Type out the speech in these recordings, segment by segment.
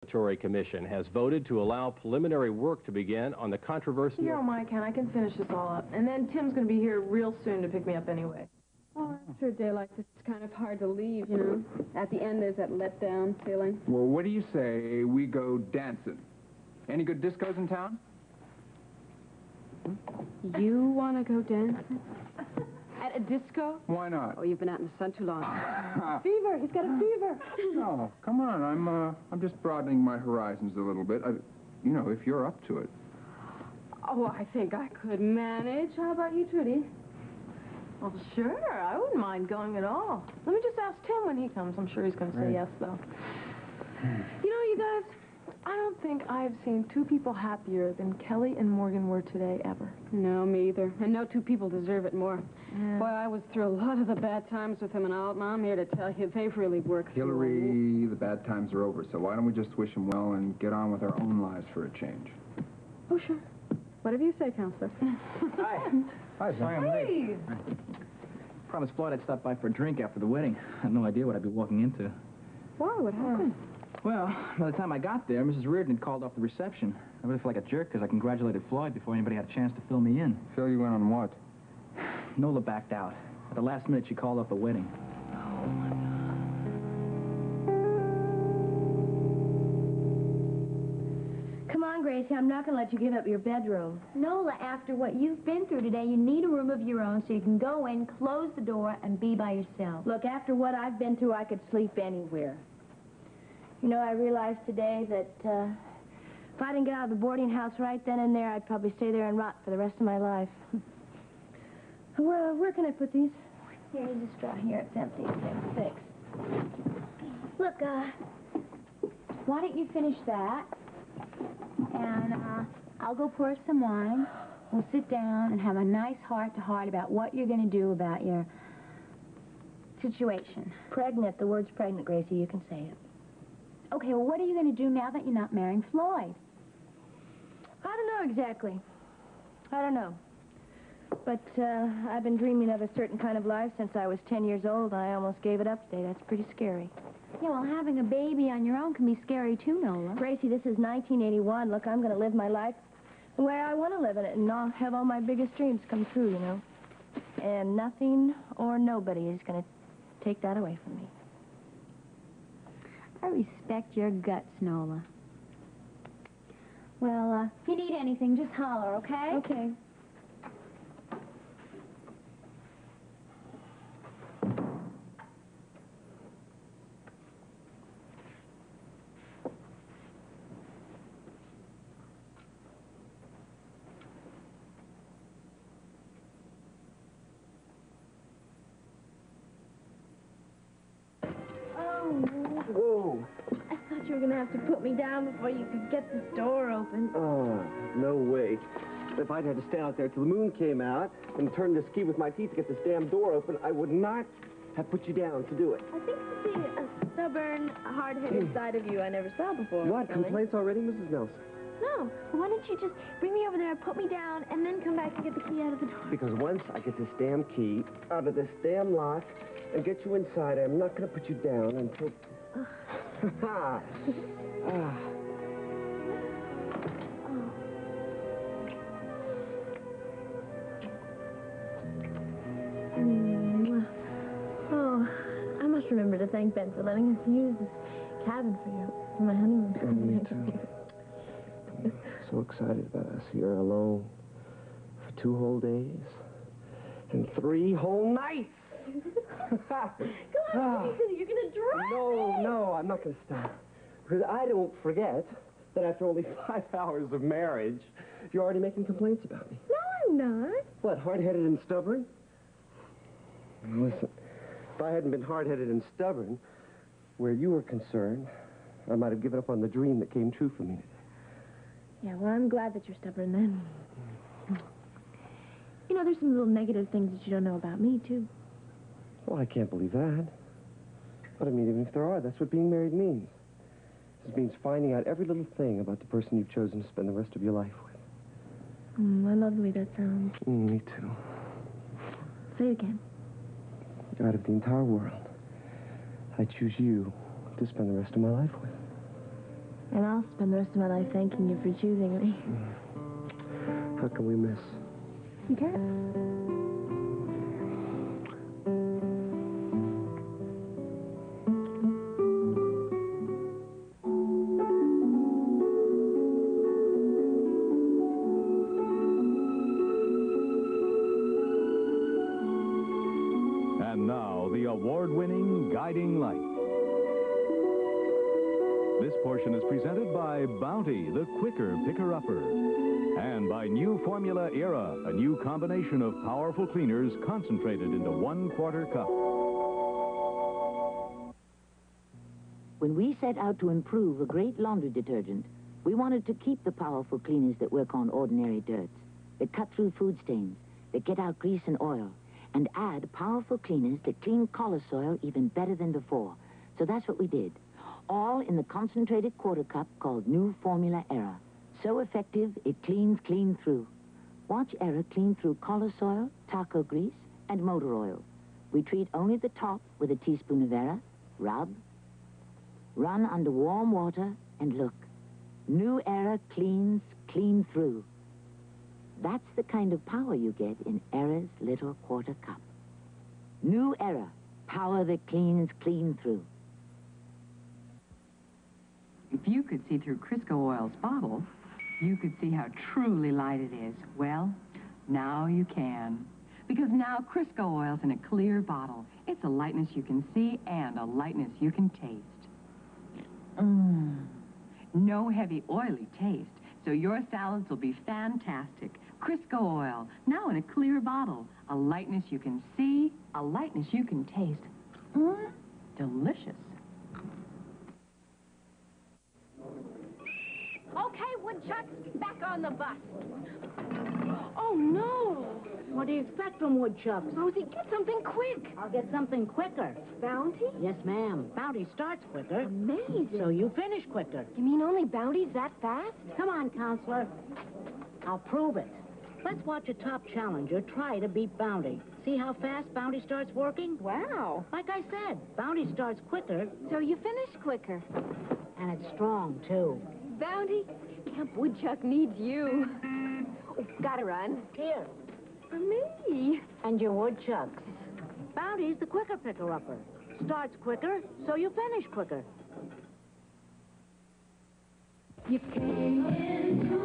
Regulatory Commission has voted to allow preliminary work to begin on the controversial... Here on my account, I can finish this all up. And then Tim's going to be here real soon to pick me up anyway. Oh, after a day like this, it's kind of hard to leave, you know. At the end, there's that letdown feeling. Well, what do you say we go dancing? Any good discos in town? You want to go dancing? At a disco? Why not? Oh, you've been out in the sun too long. Fever. He's got a fever. No, come on. I'm just broadening my horizons a little bit. You know, if you're up to it. Oh, I think I could manage. How about you, Trudy? Well, sure. I wouldn't mind going at all. Let me just ask Tim when he comes. I'm sure he's going to say yes, though. You know, you guys, I don't think I've seen two people happier than Kelly and Morgan were today, ever. No, me either. And no two people deserve it more. Yeah. Boy, I was through a lot of the bad times with him and Alton. I'm here to tell you, they've really worked. Hillary, the bad times are over, so why don't we just wish them well and get on with our own lives for a change? Oh, sure. Whatever you say, Counselor. Hi. Hi, sorry I'm late. Promised Floyd I'd stop by for a drink after the wedding. I had no idea what I'd be walking into. Why? What happened? Well, by the time I got there, Mrs. Reardon had called off the reception. I really felt like a jerk because I congratulated Floyd before anybody had a chance to fill me in. Fill you in on what? Nola backed out. At the last minute, she called off the wedding. Oh, my God. Come on, Gracie, I'm not going to let you give up your bedroom. Nola, after what you've been through today, you need a room of your own so you can go in, close the door, and be by yourself. Look, after what I've been through, I could sleep anywhere. You know, I realized today that if I didn't get out of the boarding house right then and there, I'd probably stay there and rot for the rest of my life. Well, where can I put these? Here, here's a straw. Here, it's empty. It's fixed. Look, why don't you finish that? And I'll go pour some wine. We'll sit down and have a nice heart-to-heart about what you're going to do about your situation. Pregnant. The word's pregnant, Gracie. You can say it. Okay, well, what are you going to do now that you're not marrying Floyd? I don't know exactly. I don't know. But I've been dreaming of a certain kind of life since I was 10 years old, and I almost gave it up today. That's pretty scary. Yeah, well, having a baby on your own can be scary, too, Nola. Gracie, this is 1981. Look, I'm going to live my life the way I want to live it, and I'll have all my biggest dreams come true, you know. And nothing or nobody is going to take that away from me. I respect your guts, Nola. Well, if you need anything, just holler, okay? Okay. Whoa. I thought you were going to have to put me down before you could get this door open. Oh, no way. If I'd had to stand out there till the moon came out and turn this key with my teeth to get this damn door open, I would not have put you down to do it. I think you see a stubborn, hard-headed side of you I never saw before. What? Billy. Complaints already, Mrs. Nelson? No. Why don't you just bring me over there, put me down, and then come back and get the key out of the door? Because once I get this damn key out of this damn lock and get you inside, I'm not going to put you down until... Ha! Oh, I must remember to thank Ben for letting us use this cabin for my honeymoon. Me too. So excited about us here alone for 2 whole days and 3 whole nights. Go on, you're going to drive me. No, I'm not going to stop. Because I don't forget that after only 5 hours of marriage, you're already making complaints about me. No, I'm not. What, hard-headed and stubborn? Listen, if I hadn't been hard-headed and stubborn, where you were concerned, I might have given up on the dream that came true for me today. Yeah, well, I'm glad that you're stubborn then. You know, there's some little negative things that you don't know about me, too. Well, I can't believe that. But I mean, even if there are, that's what being married means. It means finding out every little thing about the person you've chosen to spend the rest of your life with. I love the way that sounds. Me too. Say it again. Out of the entire world, I choose you to spend the rest of my life with. And I'll spend the rest of my life thanking you for choosing me. How can we miss? You can't. And now, the award-winning Guiding Light. This portion is presented by Bounty, the quicker picker-upper. And by New Formula Era, a new combination of powerful cleaners concentrated into 1/4 cup. When we set out to improve a great laundry detergent, we wanted to keep the powerful cleaners that work on ordinary dirts, that cut through food stains, that get out grease and oil, and add powerful cleaners that clean collar soil even better than before. So that's what we did. All in the concentrated 1/4 cup called New Formula Era. So effective, it cleans clean through. Watch Era clean through collar soil, taco grease, and motor oil. We treat only the top with a teaspoon of Era, rub, run under warm water, and look. New Era cleans clean through. That's the kind of power you get in Era's little 1/4 cup. New Era, power that cleans clean through. If you could see through Crisco Oil's bottle, you could see how truly light it is. Well, now you can. Because now Crisco Oil's in a clear bottle. It's a lightness you can see and a lightness you can taste. No heavy, oily taste, so your salads will be fantastic. Crisco Oil, now in a clear bottle. A lightness you can see, a lightness you can taste. Delicious. Okay, Woodchucks, back on the bus. Oh, no. What do you expect from Woodchucks? Rosie, get something quick. I'll get something quicker. Bounty? Yes, ma'am. Bounty starts quicker. Amazing. So you finish quicker. You mean only Bounty's that fast? Come on, Counselor. I'll prove it. Let's watch a top challenger try to beat Bounty. See how fast Bounty starts working? Wow. Like I said, Bounty starts quicker. So you finish quicker. And it's strong, too. Bounty, Camp Woodchuck needs you. Oh, gotta run. Here. For me. And your Woodchucks. Bounty's the quicker picker-upper. Starts quicker, so you finish quicker. You came into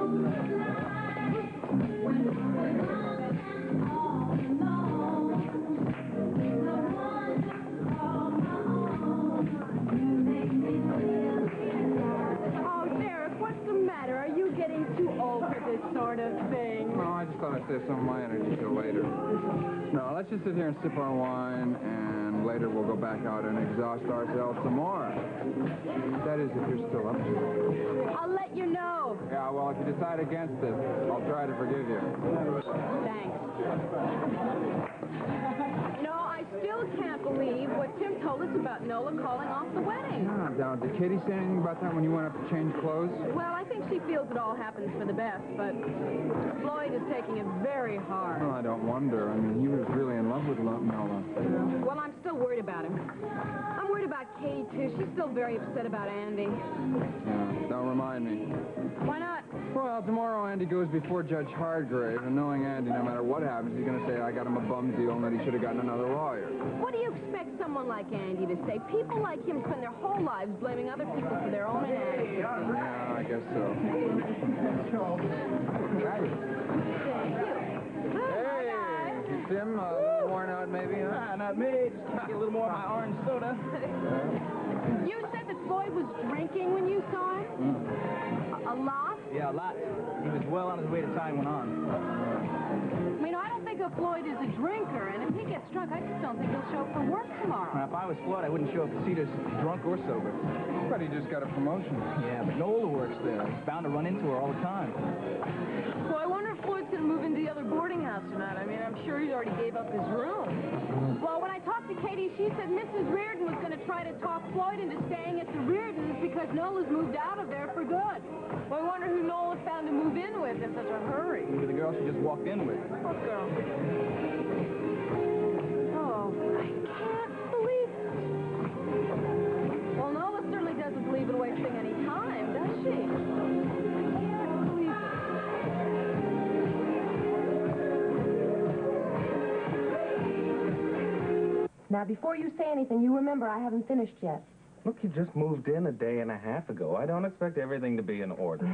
sort of thing. No, I just thought I'd save some of my energy till later. No, let's just sit here and sip our wine, and later we'll go back out and exhaust ourselves some more. That is, if you're still up to it. I'll let you know. Yeah, well, if you decide against it, I'll try to forgive you. Thanks. You know, I still can't believe what Tim told us about Nola calling off the wedding. Now, did Katie say anything about that when you went up to change clothes? Well, I think she feels it all happens for the best, but Floyd is taking it very hard. Well, I don't wonder. I mean, he was really in love with Nola. Well, I'm still worried about him. I'm worried about Katie, too. She's still very upset about Andy. Yeah, don't remind me. Why not? Well, tomorrow Andy goes before Judge Hardgrave, and knowing Andy, no matter what happens, he's going to say, I got him a bum deal and that he should have gotten another lawyer. What do you expect someone like Andy to say? People like him spend their whole lives blaming other people for their own inadequacy. Yeah, I guess so. Hey, Tim, a little worn out maybe, huh? Not me. Just get a little more of my orange soda. You said that Floyd was drinking when you saw him? A lot? Yeah, a lot. He was well on his way to tying one on. I mean, I don't think of Floyd as a drinker, and if he gets drunk, I just don't think he'll show up for work tomorrow. Now, if I was Floyd, I wouldn't show up to Cedars drunk or sober. But he just got a promotion. Yeah, but Nola works there. He's bound to run into her all the time. So I wonder if Floyd's going to move into the other boarding house tonight. I mean, I'm sure he already gave up his room. Well, when I talked to Katie, she said Mrs. Reardon was going to try to talk Floyd into staying at the Reardons because Nola's moved out of there for good. Well, I wonder who Nola found to move in with in such a hurry. Maybe the girl she just walked in with. What girl? Oh, I can't believe it. Well, Nola certainly doesn't believe in wasting any time, does she? Now, before you say anything, you remember I haven't finished yet. Look, you just moved in a day and a half ago. I don't expect everything to be in order.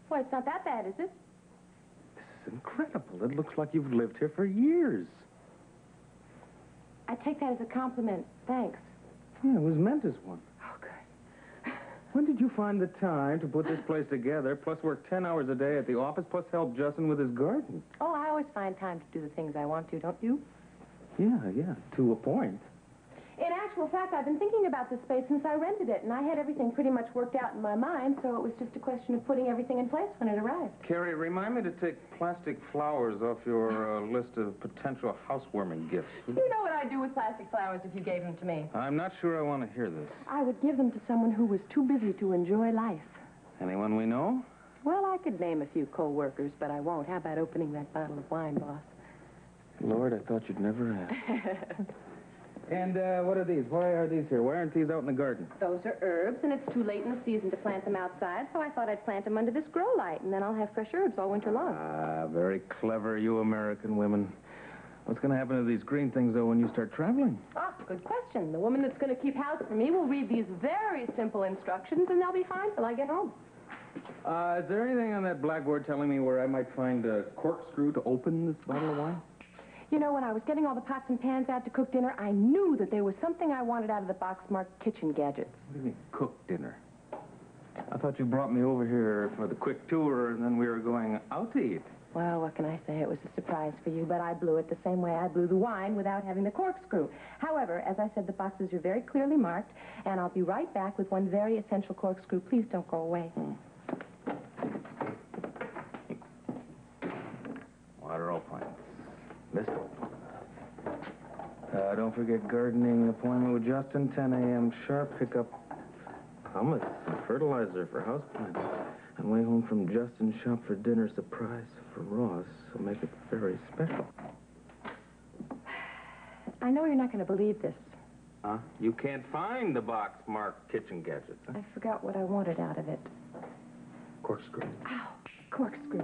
Well, it's not that bad, is it? This is incredible. It looks like you've lived here for years. I take that as a compliment. Thanks. Yeah, it was meant as one. Oh, good. When did you find the time to put this place together, plus work 10 hours a day at the office, plus help Justin with his garden? Oh, I always find time to do the things I want to, don't you? Yeah, to a point. In actual fact, I've been thinking about this space since I rented it, and I had everything pretty much worked out in my mind, so it was just a question of putting everything in place when it arrived. Carrie, remind me to take plastic flowers off your list of potential housewarming gifts. You know what I'd do with plastic flowers if you gave them to me. I'm not sure I want to hear this. I would give them to someone who was too busy to enjoy life. Anyone we know? Well, I could name a few co-workers, but I won't. How about opening that bottle of wine, boss? Lord, I thought you'd never ask. And what are these? Why are these here? Why aren't these out in the garden? Those are herbs, and it's too late in the season to plant them outside, so I thought I'd plant them under this grow light, and then I'll have fresh herbs all winter long. Ah, very clever, you American women. What's going to happen to these green things, though, when you start traveling? Ah, good question. The woman that's going to keep house for me will read these very simple instructions, and they'll be fine till I get home. Is there anything on that blackboard telling me where I might find a corkscrew to open this bottle of wine? You know, when I was getting all the pots and pans out to cook dinner, I knew that there was something I wanted out of the box marked kitchen gadgets. What do you mean, cook dinner? I thought you brought me over here for the quick tour, and then we were going out to eat. Well, what can I say? It was a surprise for you, but I blew it the same way I blew the wine without having the corkscrew. However, as I said, the boxes are very clearly marked, and I'll be right back with one very essential corkscrew. Please don't go away. Water all pints. Missed it. Don't forget gardening appointment with Justin, 10 a.m. sharp. Pick up hummus and fertilizer for houseplants. On way home from Justin's shop for dinner, surprise for Ross. So make it very special. I know you're not going to believe this. Huh? You can't find the box marked kitchen gadgets, huh? I forgot what I wanted out of it. Corkscrew. Ow, corkscrew.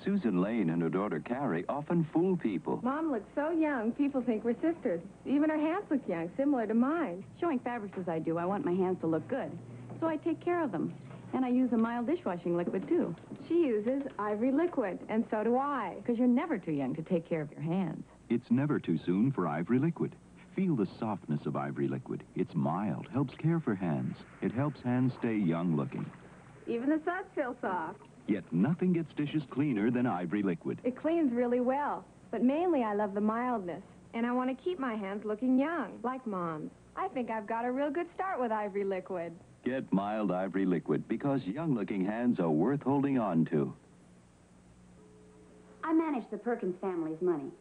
Susan Lane and her daughter Carrie often fool people. Mom looks so young, people think we're sisters. Even her hands look young, similar to mine. Showing fabrics as I do, I want my hands to look good. So I take care of them. And I use a mild dishwashing liquid, too. She uses Ivory Liquid, and so do I. Because you're never too young to take care of your hands. It's never too soon for Ivory Liquid. Feel the softness of Ivory Liquid. It's mild, helps care for hands. It helps hands stay young-looking. Even the suds feel soft. Yet nothing gets dishes cleaner than Ivory Liquid. It cleans really well. But mainly I love the mildness. And I want to keep my hands looking young, like Mom's. I think I've got a real good start with Ivory Liquid. Get mild Ivory Liquid, because young-looking hands are worth holding on to. I manage the Perkins family's money.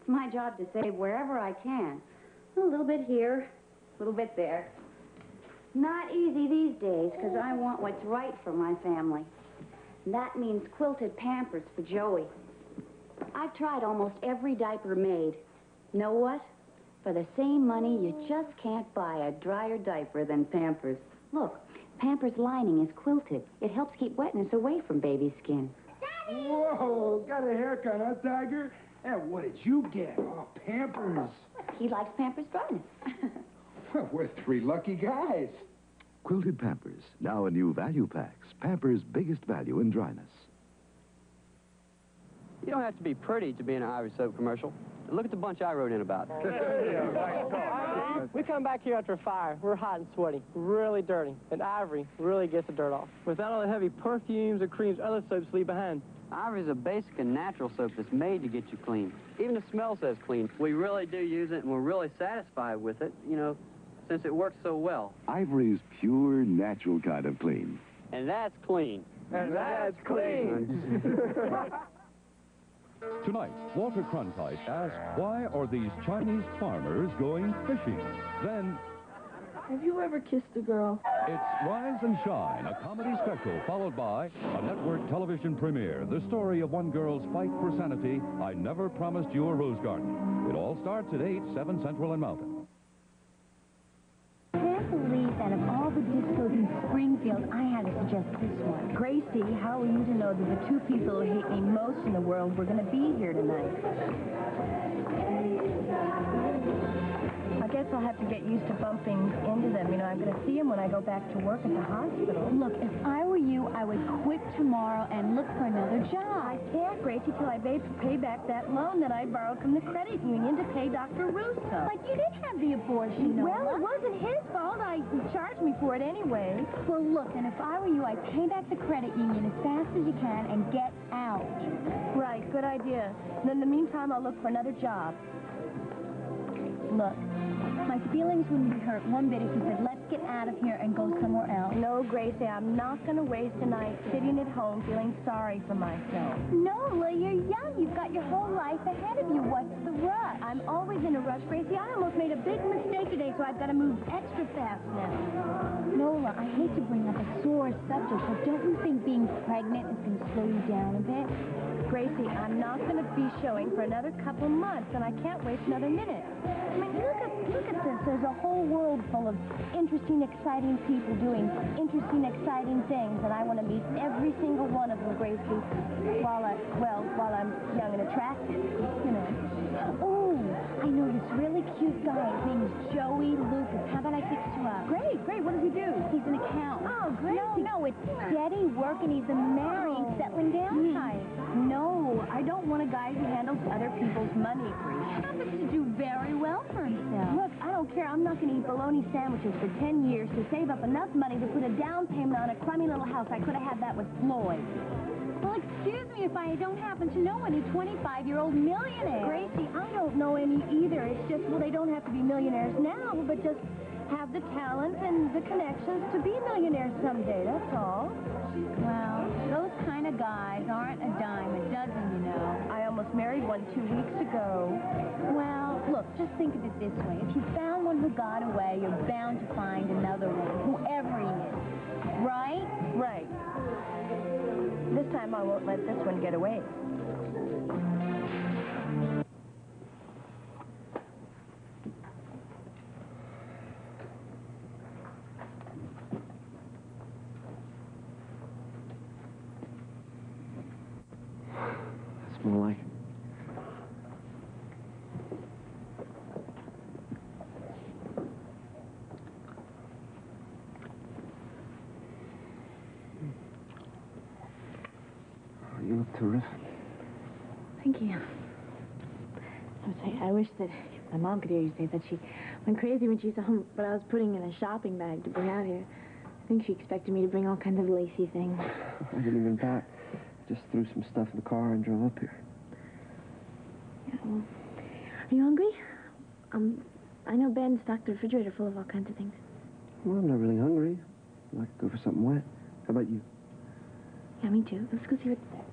It's my job to save wherever I can. A little bit here, a little bit there. Not easy these days, because I want what's right for my family. And that means quilted Pampers for Joey. I've tried almost every diaper made. Know what? For the same money, you just can't buy a drier diaper than Pampers. Look, Pampers lining is quilted. It helps keep wetness away from baby skin. Whoa, got a haircut, huh, Tiger? And what did you get? Oh, Pampers. He likes Pampers dryness. Well, we're three lucky guys. Quilted Pampers, now in new value packs. Pampers' biggest value in dryness. You don't have to be pretty to be in an Ivory soap commercial. Look at the bunch I wrote in about. We come back here after a fire. We're hot and sweaty, really dirty, and Ivory really gets the dirt off. Without all the heavy perfumes or creams other soaps leave behind. Ivory's a basic and natural soap that's made to get you clean. Even the smell says clean. We really do use it, and we're really satisfied with it, you know, since it works so well. Ivory's pure, natural kind of clean. And that's clean. And that's clean. Tonight, Walter Cronkite asks, why are these Chinese farmers going fishing? Then, Have you ever kissed a girl? It's Rise and Shine, a comedy special followed by a network television premiere. The story of one girl's fight for sanity. I Never Promised You a Rose Garden. It all starts at 8, 7 Central and Mountain. I can't believe that of all the discos in Springfield, I had to suggest this one. Gracie, how are you to know that the two people who hate me most in the world were going to be here tonight? I guess I'll have to get used to bumping into them. You know, I'm going to see them when I go back to work at the hospital. Look, if I were you, I would quit tomorrow and look for another job. I can't, Gracie, till I pay back that loan that I borrowed from the credit union to pay Dr. Russo. But you didn't have the abortion, Nola. Well, it wasn't his fault. He charged me for it anyway. Well, look, and if I were you, I'd pay back the credit union as fast as you can and get out. Right, good idea. And in the meantime, I'll look for another job. Look, my feelings wouldn't be hurt one bit if you said, let's get out of here and go somewhere else. No, Gracie, I'm not going to waste a night sitting at home feeling sorry for myself. Nola, you're young. You've got your whole life ahead of you. What's the rush? I'm always in a rush, Gracie. I almost made a big mistake today, so I've got to move extra fast now. Nola, I hate to bring up a sore subject, but don't you think being pregnant is going to slow you down a bit? Gracie, I'm not going to be showing for another couple months, and I can't waste another minute. I mean, look at this. There's a whole world full of interesting, exciting people doing interesting, exciting things, and I want to meet every single one of them, Gracie, while I'm young and attractive, you know. Oh, I know this really cute guy. His name is Joey Lucas. How about I fix you up? Great. What does he do? He's an accountant. Oh, great. No, it's steady work, and he's a married, settling down type. No, I don't want a guy who handles other people's money, Gracie. He happens to do very well for himself. Look, I don't care. I'm not going to eat bologna sandwiches for 10 years to save up enough money to put a down payment on a crummy little house. I could have had that with Floyd. Well, excuse me if I don't happen to know any 25-year-old millionaires. Gracie, I don't know any either. It's just, well, they don't have to be millionaires now, but just have the talent and the connections to be millionaires someday, that's all. Well, those kind of guys aren't a dime a dozen, you know. I almost married one 2 weeks ago. Well, look, just think of it this way. If you found one who got away, you're bound to find another one, whoever he is. Right? Right. This time I won't let this one get away. That's more like it. You look terrific. Thank you. I wish that my mom could hear you say that. She went crazy when she saw what I was putting in a shopping bag to bring out here. I think she expected me to bring all kinds of lacy things. I didn't even pack. Just threw some stuff in the car and drove up here. Yeah, well, are you hungry? I know Ben stocked the refrigerator full of all kinds of things. Well, I'm not really hungry. I'd like to go for something wet. How about you? Yeah, me too. Let's go see what's there.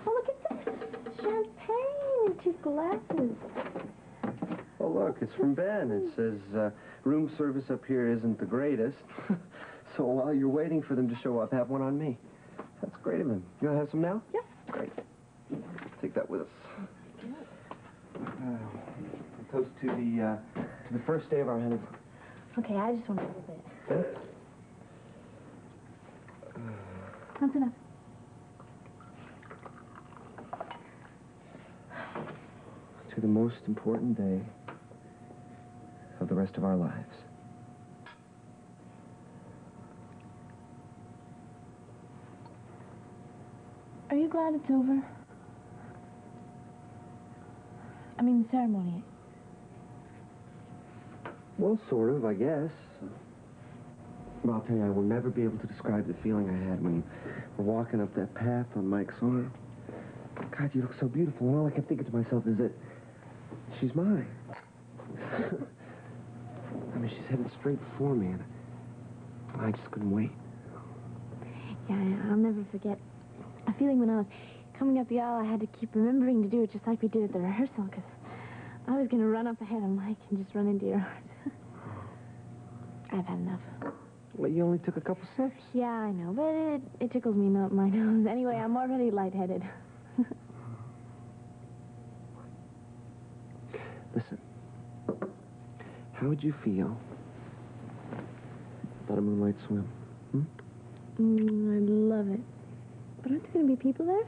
Oh, look at this. Champagne in 2 glasses. Oh, look, it's from Ben. It says, room service up here isn't the greatest. So while you're waiting for them to show up, have one on me. That's great of him. You want to have some now? Yeah. Great. Take that with us. A toast to the first day of our honeymoon. Okay, I just want a little bit. Good. That's enough. To the most important day of the rest of our lives. Are you glad it's over? I mean, the ceremony. Well, sort of, I guess. Well, I'll tell you, I will never be able to describe the feeling I had when you were walking up that path on Mike's arm. God, you look so beautiful, and all I kept thinking to myself is that she's mine. I mean, she's headed straight before me, and I just couldn't wait. Yeah, I'll never forget a feeling when I was coming up the aisle, I had to keep remembering to do it just like we did at the rehearsal, because I was going to run up ahead of Mike and just run into your arms. I've had enough. Well, you only took a couple sips. Yeah, I know, but it tickles me not my nose. Anyway, I'm already lightheaded. Listen, how would you feel about a moonlight swim? I'd love it. But aren't there going to be people there?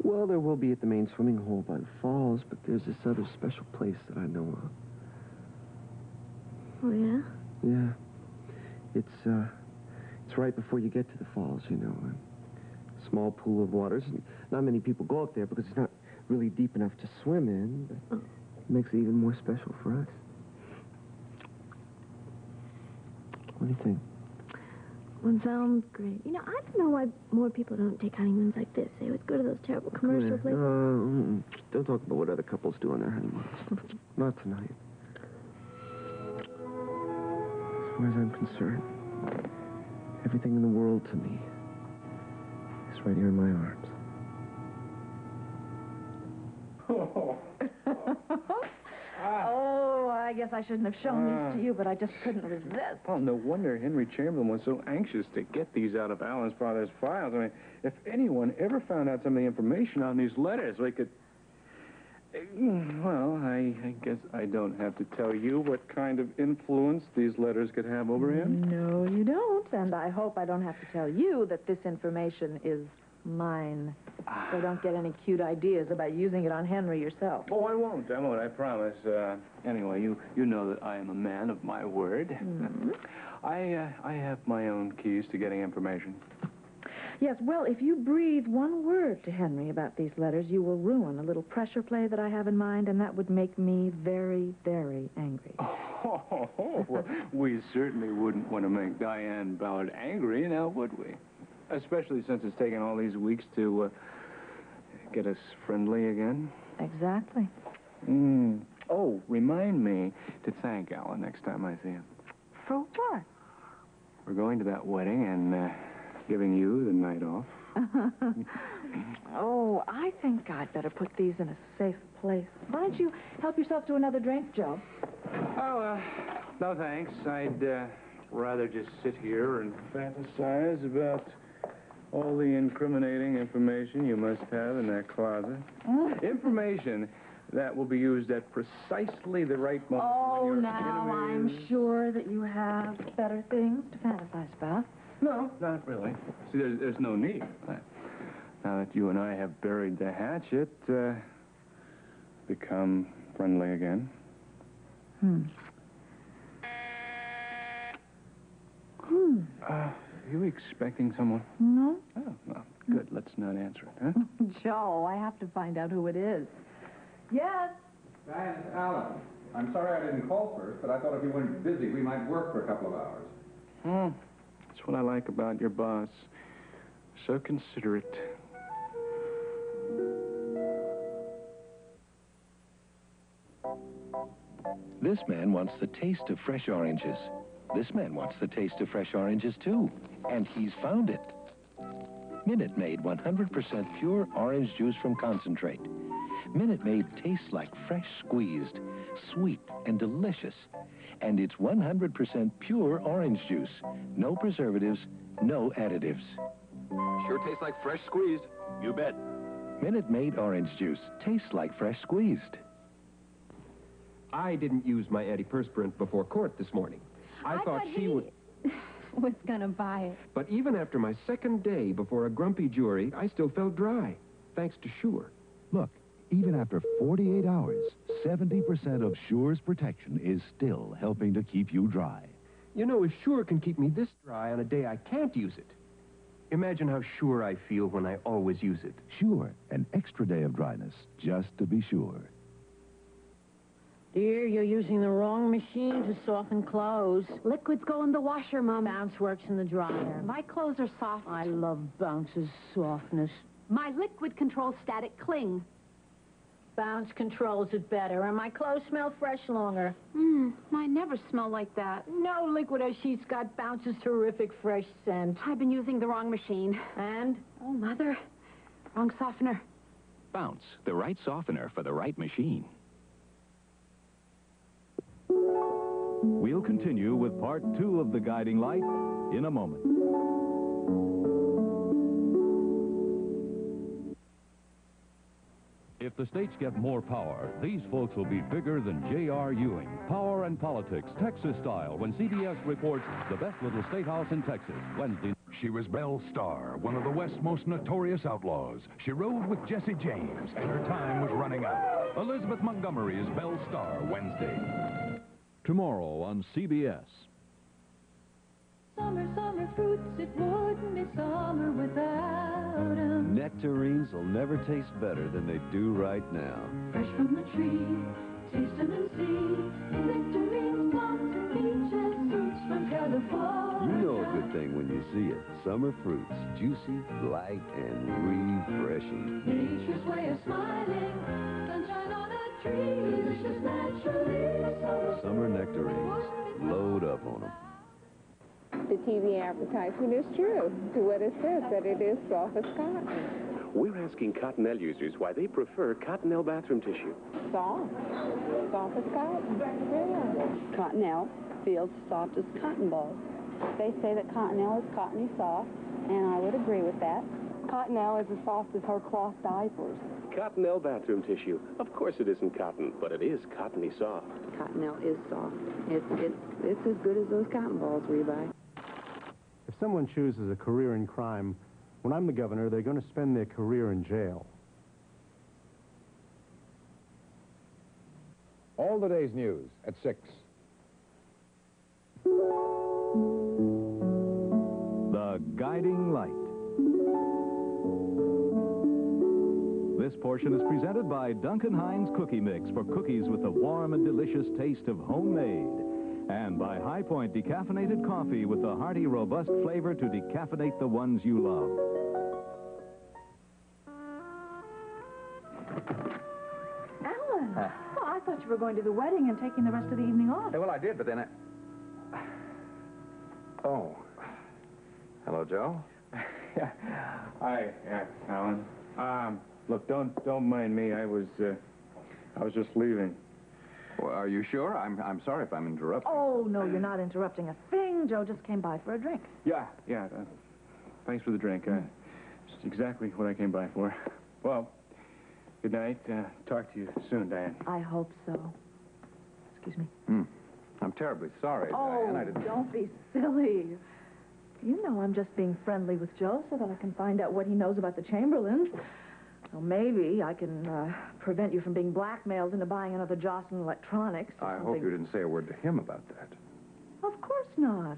Well, there will be at the main swimming hole by the falls, but there's this other special place that I know of. Oh, yeah? Yeah. It's right before you get to the falls, you know. A small pool of waters. Not many people go up there because it's not really deep enough to swim in, but it makes it even more special for us. What do you think? Well, sounds great. You know, I don't know why more people don't take honeymoons like this. They always go to those terrible commercial places. Don't talk about what other couples do on their honeymoons. Not tonight. As far as I'm concerned, everything in the world to me is right here in my arms. Oh, I guess I shouldn't have shown these to you, but I just couldn't resist. Well, no wonder Henry Chamberlain was so anxious to get these out of Alan's father's files. I mean, if anyone ever found out some of the information on these letters, we could... Well, I guess I don't have to tell you what kind of influence these letters could have over him. No, you don't. And I hope I don't have to tell you that this information is mine. So don't get any cute ideas about using it on Henry yourself. Oh, I won't, I promise. Anyway, you know that I am a man of my word. Mm-hmm. I have my own keys to getting information. Yes, well, if you breathe one word to Henry about these letters, you will ruin a little pressure play that I have in mind, and that would make me very, very angry. Well, we certainly wouldn't want to make Diane Ballard angry, now would we? Especially since it's taken all these weeks to get us friendly again. Exactly. Oh, remind me to thank Alan next time I see him. For what? We're going to that wedding and giving you the night off. Oh, I think I'd better put these in a safe place. Why don't you help yourself to another drink, Joe? Oh, no thanks. I'd rather just sit here and fantasize about all the incriminating information you must have in that closet. Information that will be used at precisely the right moment. Oh, now I'm sure that you have better things to fantasize about. No, not really. See, there's no need. Now that you and I have buried the hatchet, become friendly again. Are you expecting someone? No. Oh, well, good. Let's not answer it, huh? Joe, I have to find out who it is. Yes? Diane, it's Alan. I'm sorry I didn't call first, but I thought if you weren't busy, we might work for a couple of hours. That's what I like about your boss. So considerate. This man wants the taste of fresh oranges. This man wants the taste of fresh oranges, too. And he's found it. Minute Maid 100% pure orange juice from concentrate. Minute Maid tastes like fresh squeezed, sweet and delicious. And it's 100% pure orange juice. No preservatives, no additives. Sure tastes like fresh squeezed. You bet. Minute Maid orange juice tastes like fresh squeezed. I didn't use my antiperspirant before court this morning. I thought she would... was gonna buy it. But even after my second day before a grumpy jury, I still felt dry, thanks to Sure. Look, even after 48 hours, 70% of Sure's protection is still helping to keep you dry. You know, if Sure can keep me this dry on a day I can't use it, imagine how sure I feel when I always use it. Sure, an extra day of dryness, just to be sure. Dear, you're using the wrong machine to soften clothes. Liquids go in the washer, Mom. Bounce works in the dryer. My clothes are soft. I love Bounce's softness. My liquid controls static cling. Bounce controls it better, and my clothes smell fresh longer. Mine never smell like that. No liquid as she's got Bounce's terrific fresh scent. I've been using the wrong machine. And? Oh, Mother. Wrong softener. Bounce, the right softener for the right machine. We'll continue with part 2 of The Guiding Light in a moment. If the states get more power, these folks will be bigger than J.R. Ewing. Power and Politics, Texas style, when CBS reports the best little state house in Texas, Wednesday. She was Belle Starr, one of the West's most notorious outlaws. She rode with Jesse James, and her time was running out. Elizabeth Montgomery is Belle Starr, Wednesday. Tomorrow on CBS. Summer, summer fruits, it wouldn't be summer without 'em. Nectarines will never taste better than they do right now. Fresh from the tree, taste 'em and see. Nectarines, plums, and peaches, fruits from California. You know a good thing when you see it. Summer fruits, juicy, light, and refreshing. Nature's way of smiling, sunshine on a tree, delicious naturally. Summer nectarines, load up on them. The TV advertisement is true to what it says, that it is soft as cotton. We're asking Cottonelle users why they prefer Cottonelle bathroom tissue. Soft. Soft as cotton. Yeah. Cottonelle feels soft as cotton balls. They say that Cottonelle is cottony soft, and I would agree with that. Cottonelle is as soft as her cloth diapers. Cottonelle bathroom tissue. Of course it isn't cotton, but it is cottony soft. Cottonelle is soft. It's as good as those cotton balls we buy. If someone chooses a career in crime, when I'm the governor, they're going to spend their career in jail. All the day's news at 6. The Guiding Light. This portion is presented by Duncan Hines Cookie Mix for cookies with the warm and delicious taste of homemade. And by High Point Decaffeinated Coffee with the hearty, robust flavor to decaffeinate the ones you love. Alan! Oh, I thought you were going to the wedding and taking the rest of the evening off. Well, I did, but then Oh. Hello, Joe. Yeah. Hi, Alan. Look, don't mind me. I was just leaving. Well, are you sure? I'm sorry if I'm interrupting. Oh, no, you're not interrupting a thing. Joe just came by for a drink. Yeah. Thanks for the drink. Just exactly what I came by for. Well, good night. Talk to you soon, Diane. I hope so. Excuse me. I'm terribly sorry, Oh, Diane. I didn't... don't be silly. You know I'm just being friendly with Joe so that I can find out what he knows about the Chamberlains. Well, maybe I can prevent you from being blackmailed into buying another Jocelyn Electronics or I something. hope you didn't say a word to him about that. Of course not.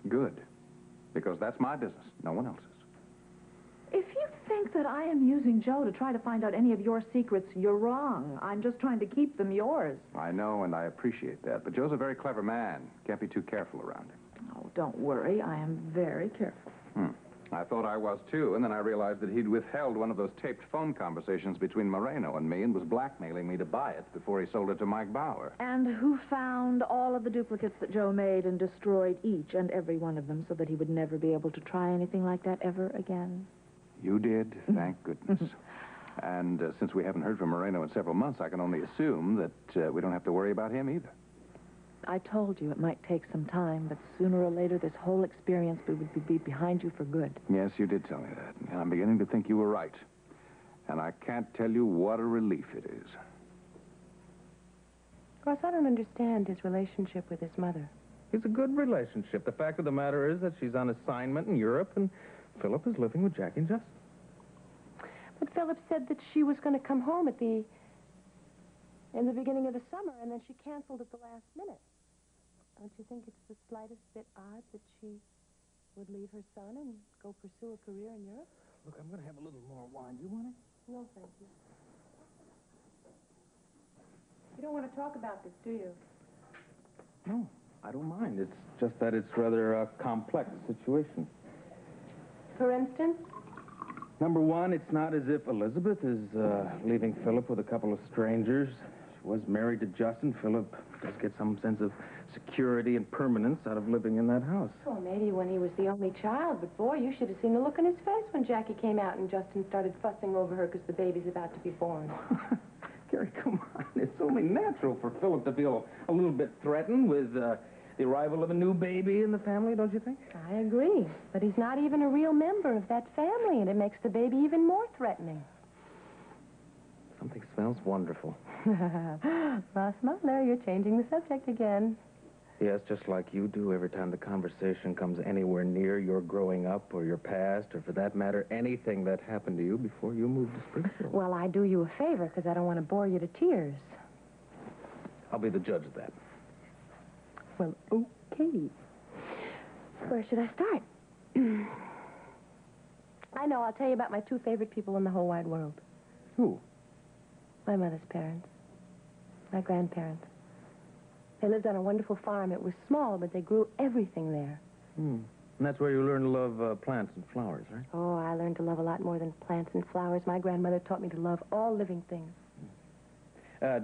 Good. Because that's my business, no one else's. If you think that I am using Joe to try to find out any of your secrets, you're wrong. I'm just trying to keep them yours. I know, and I appreciate that. But Joe's a very clever man. Can't be too careful around him. Oh, don't worry. I am very careful. I thought I was, too, and then I realized that he'd withheld one of those taped phone conversations between Moreno and me and was blackmailing me to buy it before he sold it to Mike Bauer. And who found all of the duplicates that Joe made and destroyed each and every one of them so that he would never be able to try anything like that ever again? You did, thank goodness. And since we haven't heard from Moreno in several months, I can only assume that we don't have to worry about him either. I told you it might take some time, but sooner or later this whole experience would be behind you for good. Yes, you did tell me that. And I'm beginning to think you were right. And I can't tell you what a relief it is. Of course, I don't understand his relationship with his mother. It's a good relationship. The fact of the matter is that she's on assignment in Europe, and Philip is living with Jackie and Justin. But Philip said that she was going to come home in the beginning of the summer, and then she canceled at the last minute. Don't you think it's the slightest bit odd that she would leave her son and go pursue a career in Europe? Look, I'm going to have a little more wine. Do you want it? No, thank you. You don't want to talk about this, do you? No, I don't mind. It's just that it's rather a complex situation. For instance? Number one, it's not as if Elizabeth is leaving Philip with a couple of strangers. was married to Justin, Philip does get some sense of security and permanence out of living in that house. Well, maybe when he was the only child, but boy, you should have seen the look on his face when Jackie came out and Justin started fussing over her because the baby's about to be born. Gary, come on. It's only natural for Philip to feel a little bit threatened with the arrival of a new baby in the family, don't you think? I agree, but he's not even a real member of that family, and it makes the baby even more threatening. Something smells wonderful. Ross Muller, you're changing the subject again. Yes, just like you do every time the conversation comes anywhere near your growing up or your past, or for that matter, anything that happened to you before you moved to Springfield. Well, I do you a favor because I don't want to bore you to tears. I'll be the judge of that. Well, okay. Where should I start? I know, I'll tell you about my two favorite people in the whole wide world. Who? My mother's parents. My grandparents. They lived on a wonderful farm. It was small, but they grew everything there. And that's where you learn to love plants and flowers, right? Oh, I learned to love a lot more than plants and flowers. My grandmother taught me to love all living things.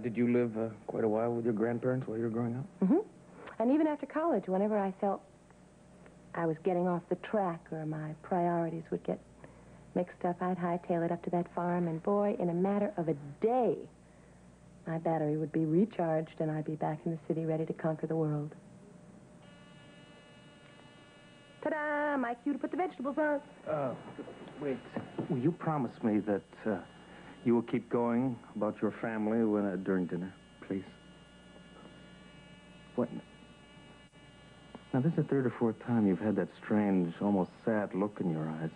Did you live quite a while with your grandparents while you were growing up? Mm-hmm. And even after college, whenever I felt I was getting off the track or my priorities would get mixed up, I'd hightail it up to that farm, and boy, in a matter of a day, my battery would be recharged, and I'd be back in the city ready to conquer the world. Ta-da! My cue to put the vegetables on. Wait. Will you promise me that you will keep going about your family during dinner, please? What? Now, this is the third or fourth time you've had that strange, almost sad look in your eyes.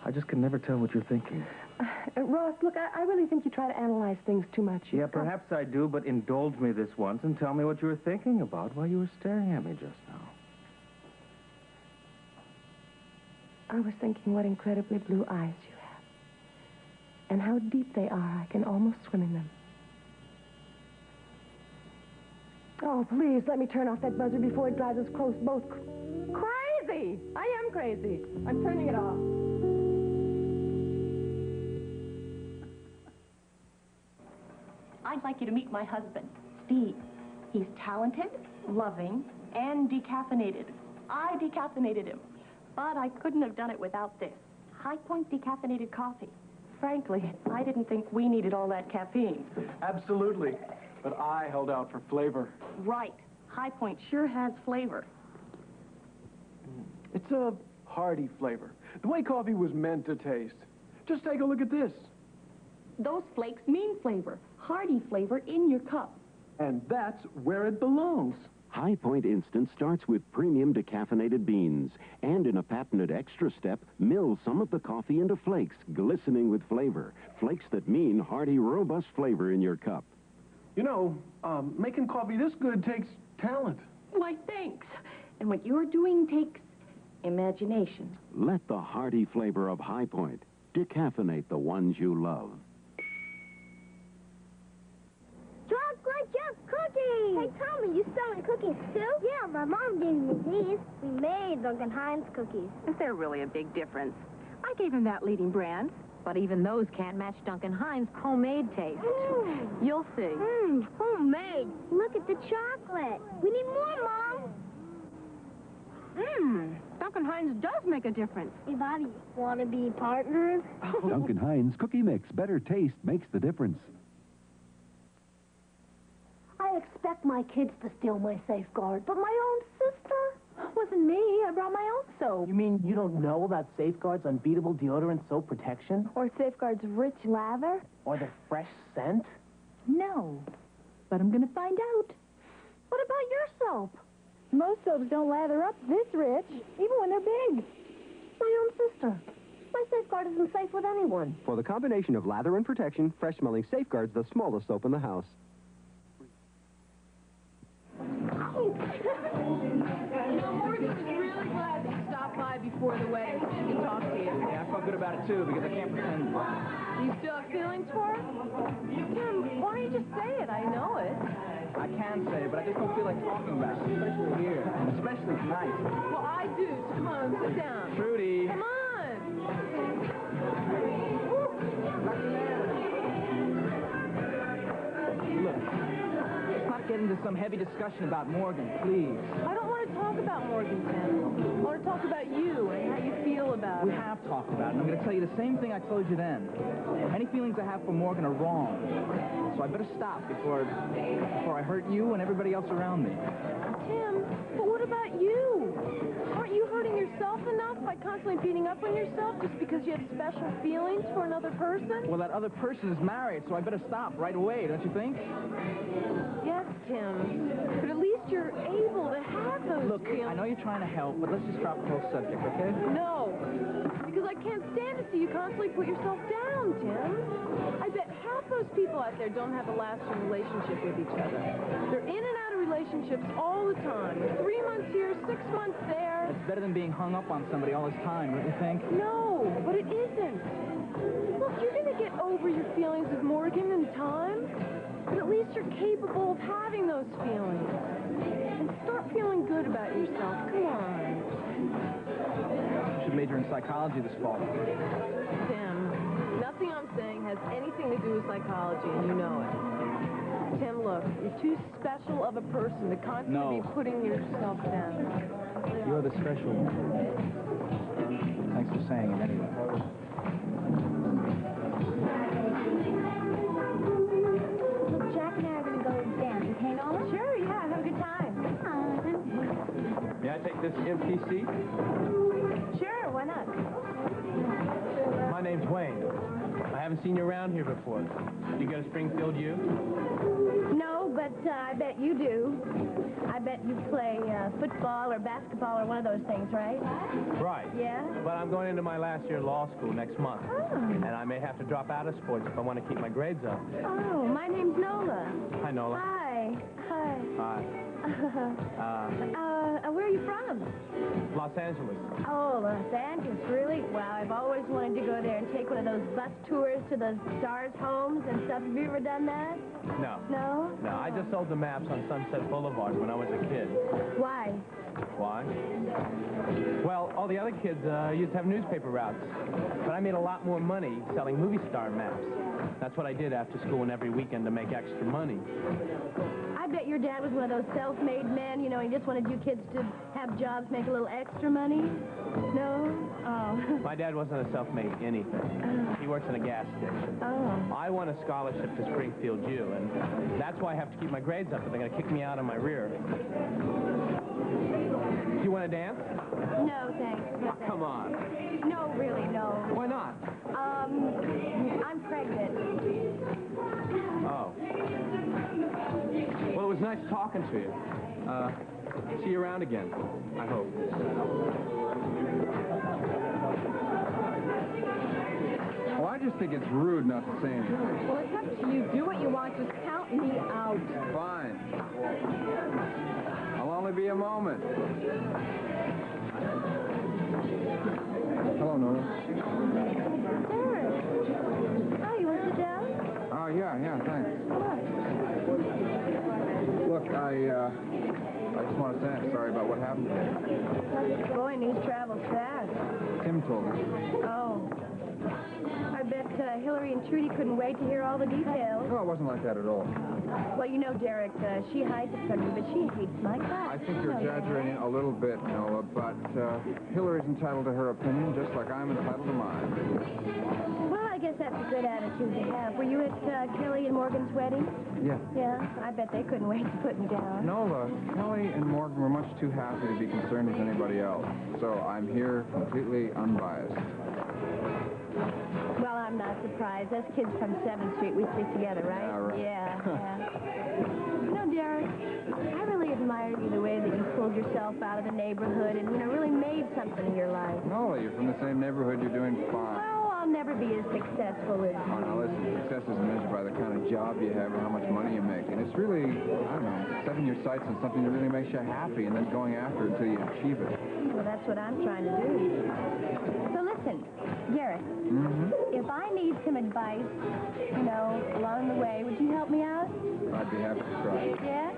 I just can never tell what you're thinking. Ross, look, I really think you try to analyze things too much. Yeah, perhaps I do, but indulge me this once and tell me what you were thinking about while you were staring at me just now. I was thinking what incredibly blue eyes you have. And how deep they are. I can almost swim in them. Oh, please, let me turn off that buzzer before it drives us both crazy! I am crazy. I'm turning it off. I'd like you to meet my husband, Steve. He's talented, loving, and decaffeinated. I decaffeinated him, but I couldn't have done it without this. High Point decaffeinated coffee. Frankly, I didn't think we needed all that caffeine. Absolutely, but I held out for flavor. Right. High Point sure has flavor. It's a hearty flavor, the way coffee was meant to taste. Just take a look at this. Those flakes mean flavor. Hearty flavor in your cup. And that's where it belongs. High Point Instant starts with premium decaffeinated beans, and in a patented extra step, mills some of the coffee into flakes, glistening with flavor. Flakes that mean hearty, robust flavor in your cup. You know, making coffee this good takes talent. Why, thanks. And what you're doing takes imagination. Let the hearty flavor of High Point decaffeinate the ones you love. Chocolate chip cookies! Hey, Tommy, you selling cookies too? Yeah, my mom gave me these. We made Duncan Hines cookies. Is there really a big difference? I gave him that leading brand, but even those can't match Duncan Hines' homemade taste. You'll see. Homemade. Look at the chocolate. We need more, Mom. Duncan Hines does make a difference. Hey, Bobby, want to be partners? Duncan Hines Cookie Mix. Better taste makes the difference. I expect my kids to steal my Safeguard, but my own sister? Wasn't me. I brought my own soap. You mean you don't know about Safeguard's unbeatable deodorant soap protection? Or Safeguard's rich lather? Or the fresh scent? No. But I'm going to find out. What about your soap? Most soaps don't lather up this rich, even when they're big. My own sister. My Safeguard isn't safe with anyone. For the combination of lather and protection, fresh-smelling Safeguard's the smallest soap in the house. Morgan was really glad that you stopped by before the wedding so she could talk to you. Yeah, I felt good about it, too, because I can't pretend. You still have feelings for her? Tim, why don't you just say it? I know it. I can say it, but I just don't feel like talking about it, especially here, and especially tonight. Well, I do, so come on, sit down. Trudy. Come on. get into some heavy discussion about Morgan, please. I don't want to talk about Morgan, Tim. I want to talk about you and how you feel about We it. have talked about it, and I'm going to tell you the same thing I told you then. Any feelings I have for Morgan are wrong. So I better stop before I hurt you and everybody else around me. Tim, but what about you? Aren't you hurting yourself enough by constantly beating up on yourself just because you have special feelings for another person? Well, that other person is married, so I better stop right away, don't you think? Yes, Tim. But at least you're able to have those Look, feelings. I know you're trying to help, but let's just drop the whole subject, okay? No, because I can't stand to see you constantly put yourself down, Tim. I bet half those people out there don't have a lasting relationship with each other. They're in and out of relationships all the time. 3 months here, 6 months there. That's better than being hung up on somebody all this time, don't you think? No, but it isn't. Look, you're going to get over your feelings with Morgan in time. But at least you're capable of having those feelings. And start feeling good about yourself. Come on. You should major in psychology this fall. Tim, nothing I'm saying has anything to do with psychology, and you know it. Tim, look, you're too special of a person to constantly be putting yourself down. You're the special one. Thanks for saying it anyway. Look, Jack and I are going to go dance, okay, Nola? Sure, yeah, have a good time. May I take this empty seat? Sure, why not? My name's Wayne. I haven't seen you around here before. You go to Springfield U? No, but I bet you do. I bet you play football or basketball or one of those things, right? Right. Yeah? But I'm going into my last year of law school next month. Oh. And I may have to drop out of sports if I want to keep my grades up. Oh, my name's Nola. Hi, Nola. Hi. Hi. Hi. Where are you from? Los Angeles. Oh, Los Angeles, really? Wow, I've always wanted to go there and take one of those bus tours to the stars' homes and stuff. Have you ever done that? No. No? No, I just sold the maps on Sunset Boulevard when I was a kid. Why? Why? Well, all the other kids used to have newspaper routes. But I made a lot more money selling movie star maps. That's what I did after school and every weekend to make extra money. I bet your dad was one of those self-made men, you know, he just wanted you kids to have jobs, make a little extra money. No? Oh. My dad wasn't a self-made anything. He works in a gas station. Oh. I won a scholarship to Springfield U, and that's why I have to keep my grades up, or they're going to kick me out of my rear. Do you want to dance? No, thanks. No, thanks. Come on. No, really, no. Why not? I'm pregnant. Oh. Well, it was nice talking to you. See you around again, I hope. Well, I just think it's rude not to say anything. Well, it's up to you. Do what you want. Just count me out. Fine. I'll only be a moment. Hello, Nola. Derek. Oh, you want to sit down? Oh, yeah, thanks. Look, I just want to say I'm sorry about what happened today. Boy, news travels fast. Tim told me. Oh. I bet Hillary and Trudy couldn't wait to hear all the details. No, it wasn't like that at all. Well, you know, Derek, she hides it from you, but she hates my class. I think you're exaggerating a little bit, Nola, but Hillary's entitled to her opinion just like I'm entitled to mine. Well, I guess that's a good attitude to have. Were you at Kelly and Morgan's wedding? Yeah. Yeah, I bet they couldn't wait to put me down. Nola, Kelly and Morgan were much too happy to be concerned with anybody else, so I'm here completely unbiased. Well, I'm not surprised. Us kids from 7th Street, we stick together, right? Yeah, right. Yeah. You know, Derek, I really admired you the way that you pulled yourself out of the neighborhood and, you know, really made something of your life. Nola, you're from the same neighborhood. You're doing fine. Well, I'll never be as successful as Oh, now listen, success isn't measured by the kind of job you have or how much money you make. And it's really, I don't know, setting your sights on something that really makes you happy and then going after it until you achieve it. Well, that's what I'm trying to do. So listen, Garrett, if I need some advice, you know, along the way, would you help me out? I'd be happy to try. Yeah?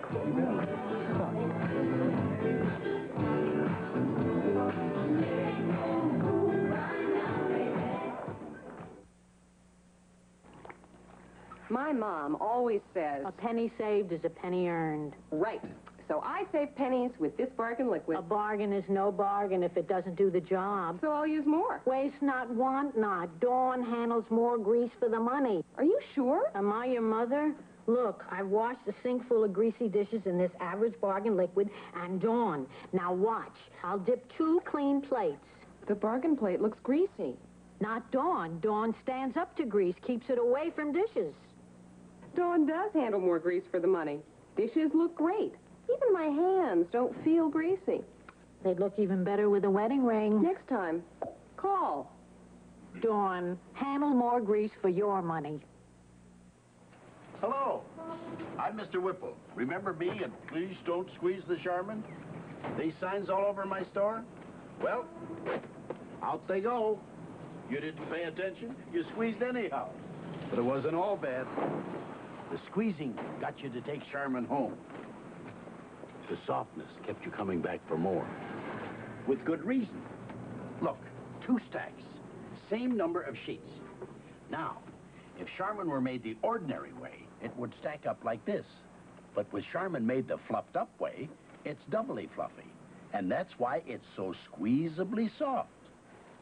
My mom always says... A penny saved is a penny earned. Right. So I save pennies with this bargain liquid. A bargain is no bargain if it doesn't do the job. So I'll use more. Waste not, want not. Dawn handles more grease for the money. Are you sure? Am I your mother? Look, I've washed a sink full of greasy dishes in this average bargain liquid, and Dawn. Now watch. I'll dip 2 clean plates. The bargain plate looks greasy. Not Dawn. Dawn stands up to grease, keeps it away from dishes. Dawn does handle more grease for the money. Dishes look great. Even my hands don't feel greasy. They'd look even better with a wedding ring. Next time, call. Dawn, handle more grease for your money. Hello, I'm Mr. Whipple. Remember me and please don't squeeze the Charmin? These signs all over my store? Well, out they go. You didn't pay attention, you squeezed anyhow. But it wasn't all bad. The squeezing got you to take Charmin home. The softness kept you coming back for more. With good reason. Look, 2 stacks, same number of sheets. Now, if Charmin were made the ordinary way, it would stack up like this. But with Charmin made the fluffed up way, it's doubly fluffy. And that's why it's so squeezably soft.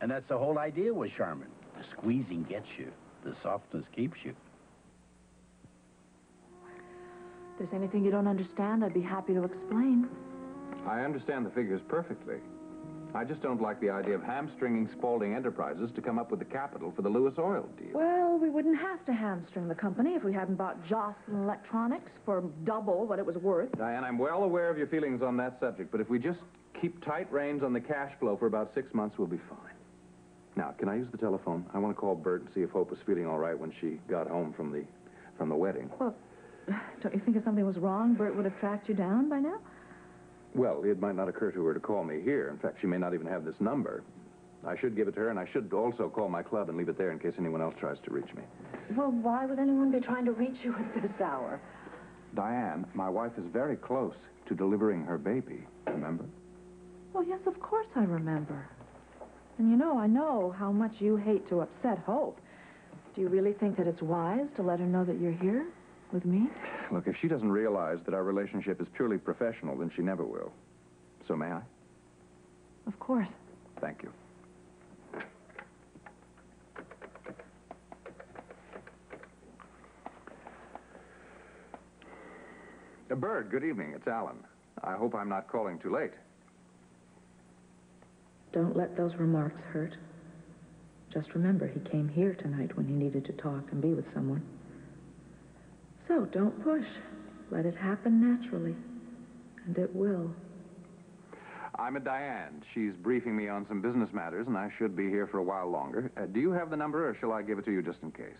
And that's the whole idea with Charmin. The squeezing gets you. The softness keeps you. If there's anything you don't understand, I'd be happy to explain. I understand the figures perfectly. I just don't like the idea of hamstringing Spaulding Enterprises to come up with the capital for the Lewis Oil deal. Well, we wouldn't have to hamstring the company if we hadn't bought Jocelyn Electronics for double what it was worth. Diane, I'm well aware of your feelings on that subject, but if we just keep tight reins on the cash flow for about 6 months, we'll be fine. Now, can I use the telephone? I want to call Bert and see if Hope was feeling all right when she got home from the wedding. Well, don't you think if something was wrong, Bert would have tracked you down by now? Well, it might not occur to her to call me here. In fact, she may not even have this number. I should give it to her, and I should also call my club and leave it there in case anyone else tries to reach me. Well, why would anyone be trying to reach you at this hour? Diane, my wife is very close to delivering her baby, remember? Well, yes, of course I remember. And you know, I know how much you hate to upset Hope. Do you really think that it's wise to let her know that you're here with me? Look, if she doesn't realize that our relationship is purely professional, then she never will. So may I? Of course. Thank you. Bird, good evening. It's Alan. I hope I'm not calling too late. Don't let those remarks hurt. Just remember, he came here tonight when he needed to talk and be with someone. So don't push. Let it happen naturally. And it will. I'm at Diane. She's briefing me on some business matters, and I should be here for a while longer. Do you have the number, or shall I give it to you just in case?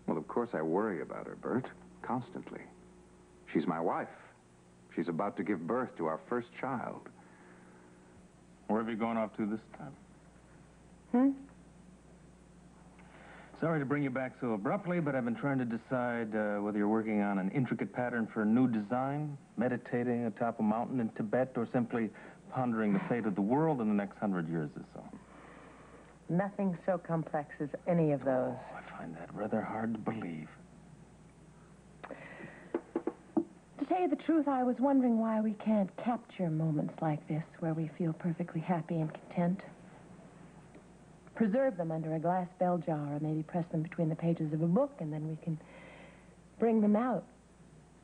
Well, of course I worry about her, Bert. Constantly. She's my wife. She's about to give birth to our first child. Where have you gone off to this time? Hmm? Sorry to bring you back so abruptly, but I've been trying to decide whether you're working on an intricate pattern for a new design, meditating atop a mountain in Tibet, or simply pondering the fate of the world in the next 100 years or so. Nothing so complex as any of those. Oh, I find that rather hard to believe. To tell you the truth, I was wondering why we can't capture moments like this where we feel perfectly happy and content. Preserve them under a glass bell jar, or maybe press them between the pages of a book, and then we can bring them out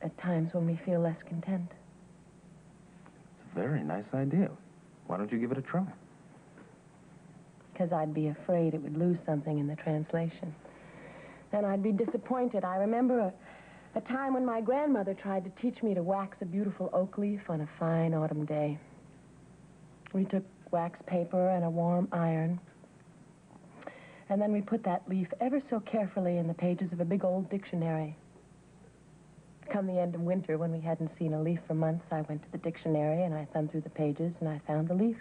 at times when we feel less content. It's a very nice idea. Why don't you give it a try? Because I'd be afraid it would lose something in the translation. Then I'd be disappointed. I remember a time when my grandmother tried to teach me to wax a beautiful oak leaf on a fine autumn day. We took wax paper and a warm iron, and then we put that leaf ever so carefully in the pages of a big old dictionary. Come the end of winter, when we hadn't seen a leaf for months, I went to the dictionary and I thumbed through the pages and I found the leaf.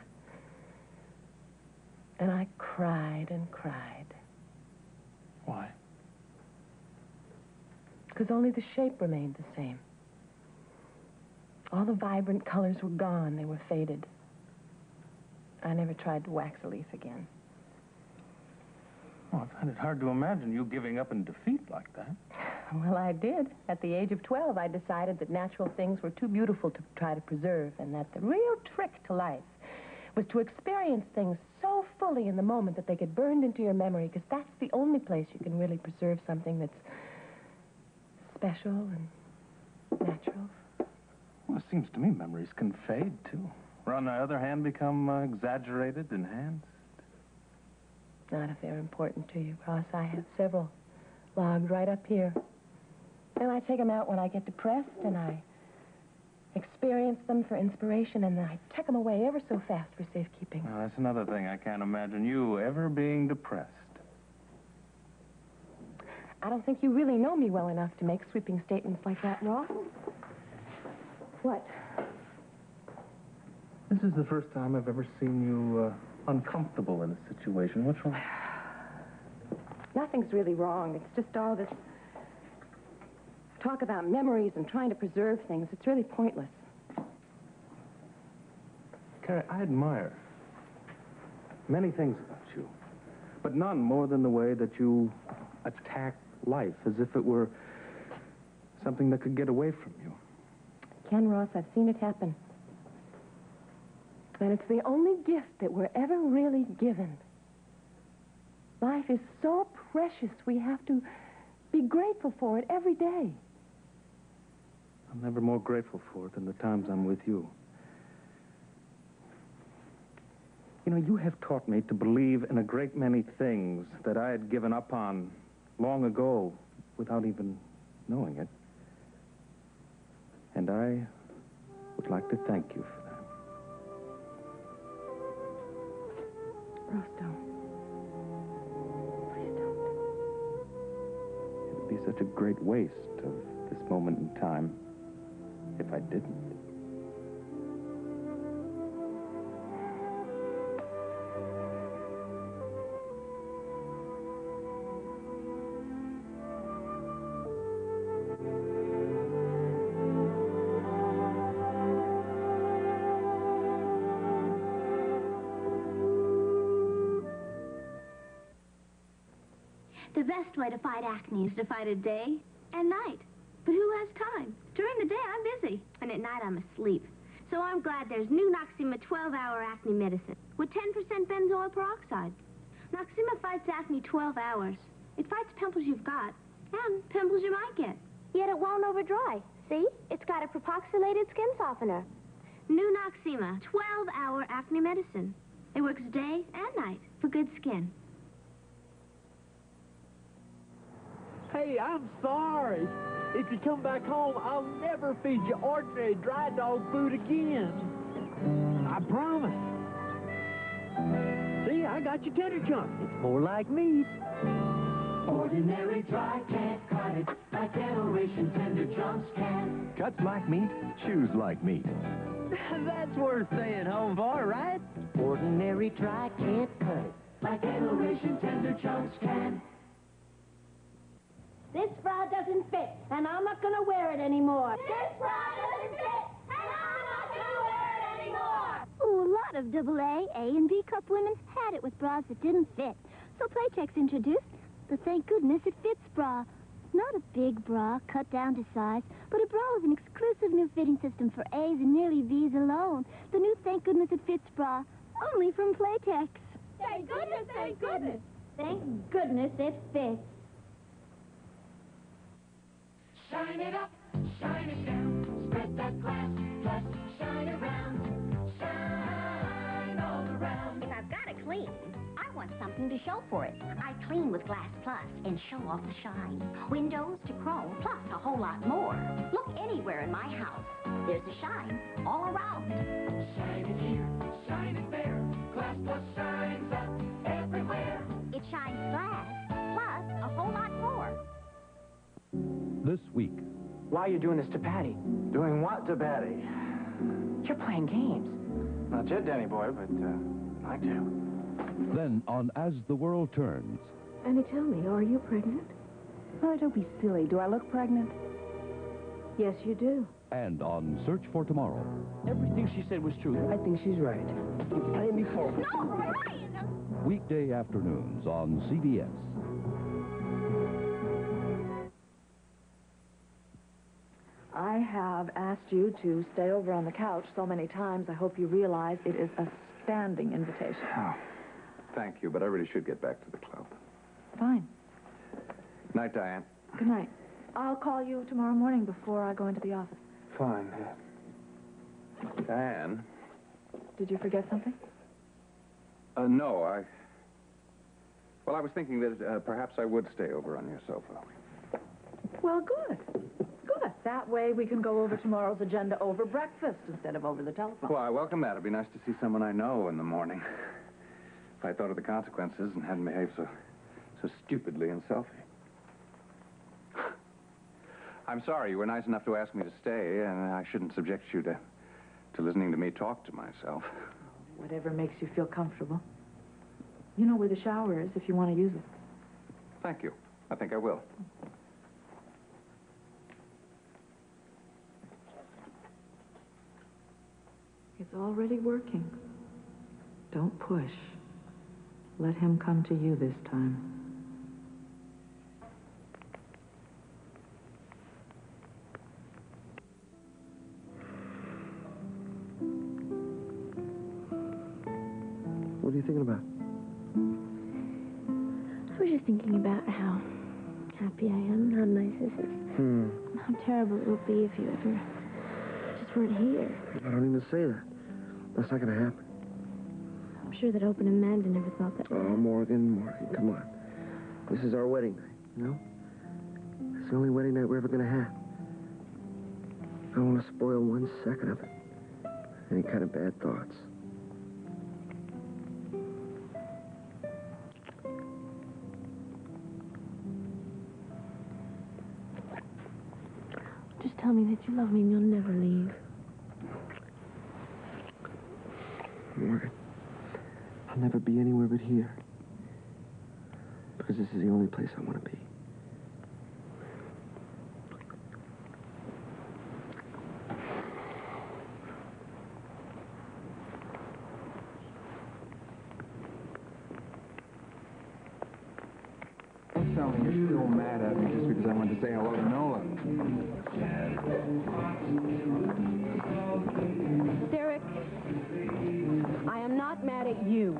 And I cried and cried. Why? Because only the shape remained the same. All the vibrant colors were gone. They were faded. I never tried to wax a leaf again. Oh, I find it hard to imagine you giving up in defeat like that. Well, I did. At the age of 12, I decided that natural things were too beautiful to try to preserve, and that the real trick to life was to experience things so fully in the moment that they get burned into your memory, because that's the only place you can really preserve something that's special and natural. Well, it seems to me memories can fade, too. Or, on the other hand, become exaggerated, enhanced. Not if they're important to you, Ross. I have several logged right up here. And I take them out when I get depressed, and I experience them for inspiration, and then I tuck them away ever so fast for safekeeping. Well, that's another thing. I can't imagine you ever being depressed. I don't think you really know me well enough to make sweeping statements like that, Ross. What? This is the first time I've ever seen you uncomfortable in a situation. What's wrong? Nothing's really wrong. It's just all this talk about memories and trying to preserve things. It's really pointless. Carrie, I admire many things about you, but none more than the way that you attack life as if it were something that could get away from you. Ken, Ross, I've seen it happen. And it's the only gift that we're ever really given. Life is so precious, we have to be grateful for it every day. I'm never more grateful for it than the times I'm with you. You know, you have taught me to believe in a great many things that I had given up on long ago without even knowing it. And I would like to thank you for that. Ross, don't. Please don't. It would be such a great waste of this moment in time if I didn't. The best way to fight acne is to fight it day and night. But who has time? During the day, I'm busy. And at night, I'm asleep. So I'm glad there's new Noxema 12-hour acne medicine with 10% benzoyl peroxide. Noxema fights acne 12 hours. It fights pimples you've got and pimples you might get. Yet it won't overdry. See? It's got a propoxylated skin softener. New Noxema 12-hour acne medicine. It works day and night for good skin. Hey, I'm sorry. If you come back home, I'll never feed you ordinary dry dog food again. I promise. See, I got your tender chunk. It's more like meat. Ordinary dry can't cut it like Generation Tender Chunks can. Cuts like meat, chews like meat. That's worth staying home for, right? Ordinary dry can't cut it like Generation Tender Chunks can. This bra doesn't fit, and I'm not going to wear it anymore. This bra doesn't fit, and I'm not going to wear it anymore. Ooh, a lot of AA, A, and B cup women had it with bras that didn't fit. So Playtex introduced the Thank Goodness It Fits bra. Not a big bra cut down to size, but a bra with an exclusive new fitting system for A's and nearly V's alone. The new Thank Goodness It Fits bra, only from Playtex. Thank goodness, thank goodness. Thank goodness it fits. Shine it up, shine it down, spread that glass, plus shine around, shine all around. If I've got to clean, I want something to show for it. I clean with Glass Plus and show off the shine. Windows to chrome, plus a whole lot more. Look anywhere in my house. There's a shine all around. Shine it here, shine it there, Glass Plus shines up everywhere. It shines glass, plus a whole lot more. This week. Why are you doing this to Patty? Doing what to Betty? You're playing games. Not yet, Danny boy, but I do. Then on As the World Turns. Annie, tell me, are you pregnant? Oh, don't be silly. Do I look pregnant? Yes, you do. And on Search for Tomorrow. Everything she said was true. I think she's right. You playing me for? No, Brian! weekday afternoons on CBS. I have asked you to stay over on the couch so many times, I hope you realize it is a standing invitation. Oh, thank you, but I really should get back to the club. Fine. Night, Diane. Good night. I'll call you tomorrow morning before I go into the office. Fine. Diane? Did you forget something? No, Well, I was thinking that perhaps I would stay over on your sofa. Well, good. Good. That way we can go over tomorrow's agenda over breakfast instead of over the telephone. Well, I welcome that. It'd be nice to see someone I know in the morning. If I thought of the consequences and hadn't behaved so stupidly and selfish. I'm sorry. You were nice enough to ask me to stay, and I shouldn't subject you to listening to me talk to myself. Whatever makes you feel comfortable. You know where the shower is if you want to use it. Thank you. I think I will. It's already working. Don't push. Let him come to you this time. What are you thinking about? I was just thinking about how happy I am, how nice this is. How terrible it would be if you ever just weren't here. I don't even say that. That's not going to happen. I'm sure that Open and Amanda never thought that. Oh, Morgan, come on. This is our wedding night, you know? It's the only wedding night we're ever going to have. I don't want to spoil 1 second of it. Any kind of bad thoughts. Just tell me that you love me and you'll never leave. Morgan, I'll never be anywhere but here. Because this is the only place I want to be. Don't tell me you're still mad at me just because I went to say hello to Nola. Derek, I am not mad at you.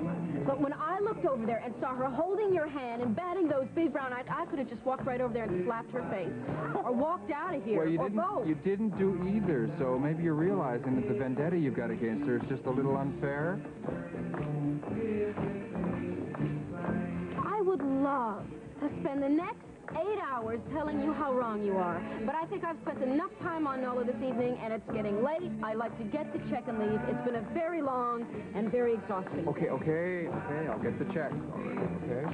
But when I looked over there and saw her holding your hand and batting those big brown eyes, I could have just walked right over there and slapped her face. Or walked out of here, Well, or both. you didn't do either, so maybe you're realizing that the vendetta you've got against her is just a little unfair. I would love to spend the next 8 hours telling you how wrong you are. But I think I've spent enough time on Nola this evening, and it's getting late. I like to get the check and leave. It's been a very long and very exhausting day. Okay, I'll get the check. Okay?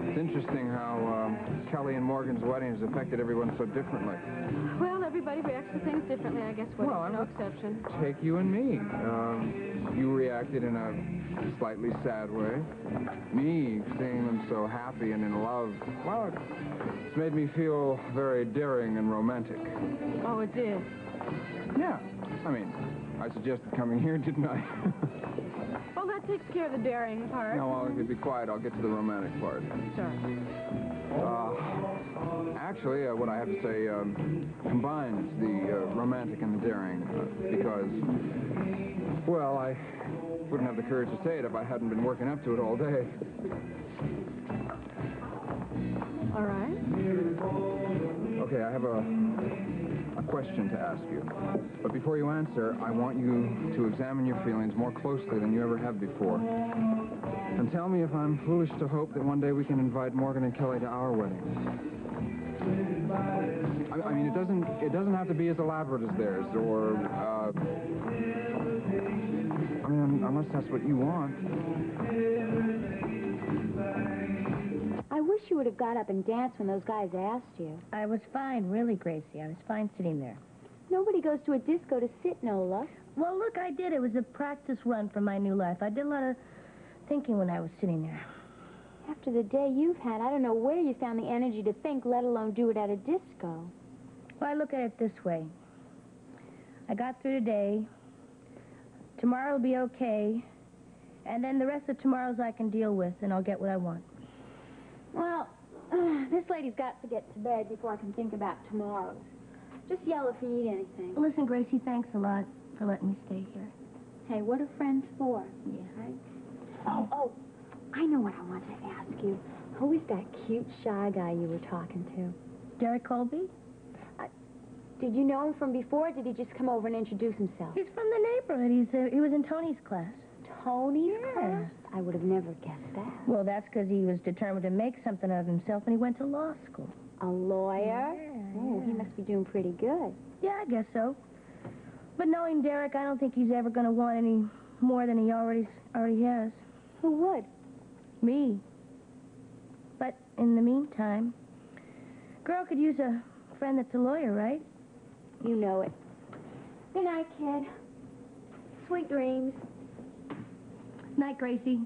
It's interesting how Kelly and Morgan's wedding has affected everyone so differently. Well, everybody reacts to things differently, I guess. Well, no exception. Take you and me. You reacted in a slightly sad way. Me, seeing them so happy and in love, well, it's made me feel very daring and romantic. Oh, it did? Yeah. I mean, I suggested coming here, didn't I? Well, that takes care of the daring part. No, well, if you'd be quiet, I'll get to the romantic part. Sure. Actually, what I have to say combines the romantic and the daring because, well, I wouldn't have the courage to say it if I hadn't been working up to it all day. All right. Okay, I have a question to ask you. But before you answer, I want you to examine your feelings more closely than you ever have before. And tell me if I'm foolish to hope that one day we can invite Morgan and Kelly to our wedding. I mean, it doesn't have to be as elaborate as theirs, or, I mean, unless that's what you want. I wish you would have got up and danced when those guys asked you. I was fine, really, Gracie. I was fine sitting there. Nobody goes to a disco to sit, Nola. Well, look, I did. It was a practice run for my new life. I did a lot of thinking when I was sitting there. After the day you've had, I don't know where you found the energy to think, let alone do it at a disco. Well, I look at it this way. I got through today, tomorrow will be okay. And then the rest of tomorrow's I can deal with, and I'll get what I want. Well, this lady's got to get to bed before I can think about tomorrow. Just yell if you need anything. Listen, Gracie, thanks a lot for letting me stay here. Hey, what are friends for? Yeah. Right? Oh, I know what I want to ask you. Who is that cute, shy guy you were talking to? Derek Colby? Did you know him from before, or did he just come over and introduce himself? He's from the neighborhood. He was in Tony's class. Tony's class? I would have never guessed that. Well, that's because he was determined to make something of himself, and he went to law school. A lawyer? Yeah, Oh, he must be doing pretty good. Yeah, I guess so. But knowing Derek, I don't think he's ever going to want any more than he already has. Who would? Me. But in the meantime, girl could use a friend that's a lawyer, right? You know it. Good night, kid. Sweet dreams. Night, Gracie.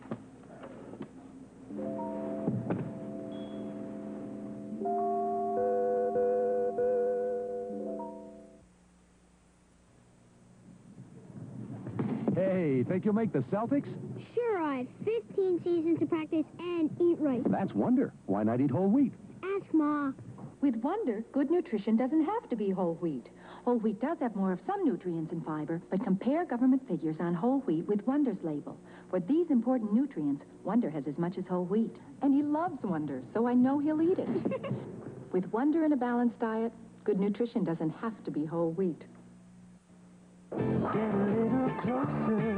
Hey, think you'll make the Celtics? Sure, I had 15 seasons to practice and eat right. That's wonder. Why not eat whole wheat? Ask Ma. With Wonder, good nutrition doesn't have to be whole wheat. Whole wheat does have more of some nutrients and fiber, but compare government figures on whole wheat with Wonder's label. For these important nutrients, Wonder has as much as whole wheat. And he loves Wonder, so I know he'll eat it. With Wonder in a balanced diet, good nutrition doesn't have to be whole wheat. Get a little closer.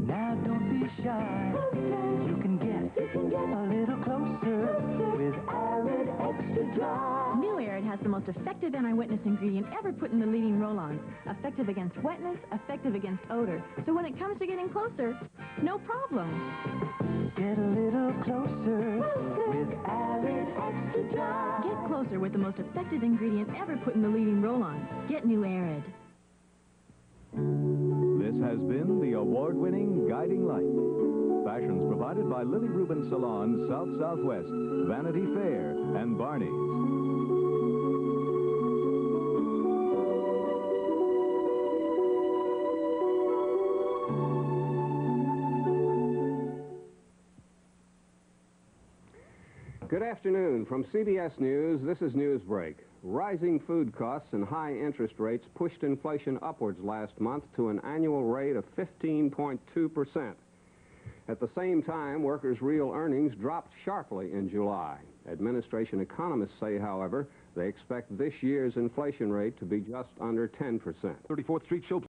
Now don't be shy. You can get a little closer with Arid Extra Dry. New Arid has the most effective anti-wetness ingredient ever put in the leading roll-ons. Effective against wetness, effective against odor. So when it comes to getting closer, no problem. Get a little closer with Arid Extra Dry. Get closer with the most effective ingredient ever put in the leading roll-on. Get New Arid. This has been the award-winning Guiding Light. Fashions provided by Lily Rubin Salon, South Southwest, Vanity Fair, and Barney's. Good afternoon. From CBS News, this is Newsbreak. Rising food costs and high interest rates pushed inflation upwards last month to an annual rate of 15.2%. At the same time, workers' real earnings dropped sharply in July. Administration economists say, however, they expect this year's inflation rate to be just under 10%. 34th Street show.